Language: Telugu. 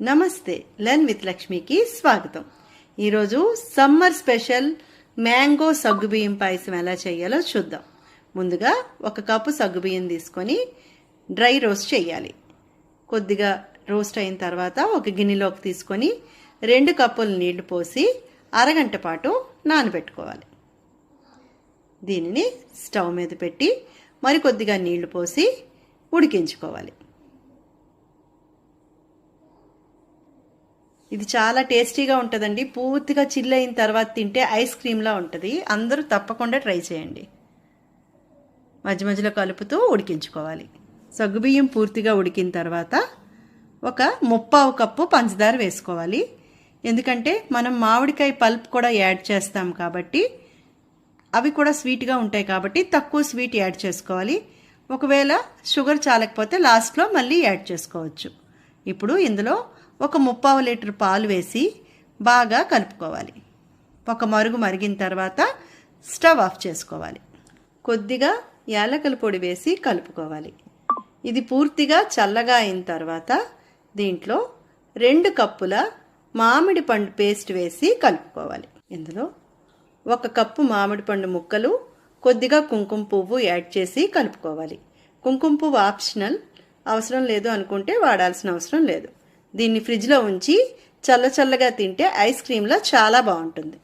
నమస్తే, లర్న్ విత్ లక్ష్మికి స్వాగతం. ఈరోజు సమ్మర్ స్పెషల్ మ్యాంగో సగ్గుబియ్యం పాయసం ఎలా చేయాలో చూద్దాం. ముందుగా 1 కప్పు సగ్గుబియ్యం తీసుకొని డ్రై రోస్ట్ చేయాలి. కొద్దిగా రోస్ట్ అయిన తర్వాత ఒక గిన్నెలోకి తీసుకొని 2 కప్పుల నీళ్లు పోసి అరగంట పాటు నానబెట్టుకోవాలి. దీనిని స్టవ్ మీద పెట్టి మరి కొద్దిగా నీళ్లు పోసి ఉడికించుకోవాలి. ఇది చాలా టేస్టీగా ఉంటుందండి. పూర్తిగా చిల్ అయిన తర్వాత తింటే ఐస్ క్రీమ్లా ఉంటుంది. అందరూ తప్పకుండా ట్రై చేయండి. మధ్య మధ్యలో కలుపుతూ ఉడికించుకోవాలి. సగ్గుబియ్యం పూర్తిగా ఉడికిన తర్వాత ఒక 3/4 కప్పు పంచదార వేసుకోవాలి. ఎందుకంటే మనం మామిడికాయ పల్ప్ కూడా యాడ్ చేస్తాం కాబట్టి అవి కూడా స్వీట్గా ఉంటాయి కాబట్టి తక్కువ స్వీట్ యాడ్ చేసుకోవాలి. ఒకవేళ షుగర్ చాలకపోతే లాస్ట్లో మళ్ళీ యాడ్ చేసుకోవచ్చు. ఇప్పుడు ఇందులో ఒక 3/4 లీటర్ పాలు వేసి బాగా కలుపుకోవాలి. ఒక మరుగు మరిగిన తర్వాత స్టవ్ ఆఫ్ చేసుకోవాలి. కొద్దిగా యాలకుల పొడి వేసి కలుపుకోవాలి. ఇది పూర్తిగా చల్లగా అయిన తర్వాత దీంట్లో 2 కప్పుల మామిడి పండు పేస్ట్ వేసి కలుపుకోవాలి. ఇందులో 1 కప్పు మామిడి పండు ముక్కలు, కొద్దిగా కుంకుమ పువ్వు యాడ్ చేసి కలుపుకోవాలి. కుంకుమ పువ్వు ఆప్షనల్, అవసరం లేదు అనుకుంటే వాడాల్సిన అవసరం లేదు. దీన్ని ఫ్రిడ్జ్లో ఉంచి చల్లగా తింటే ఐస్ క్రీమ్లా చాలా బాగుంటుంది.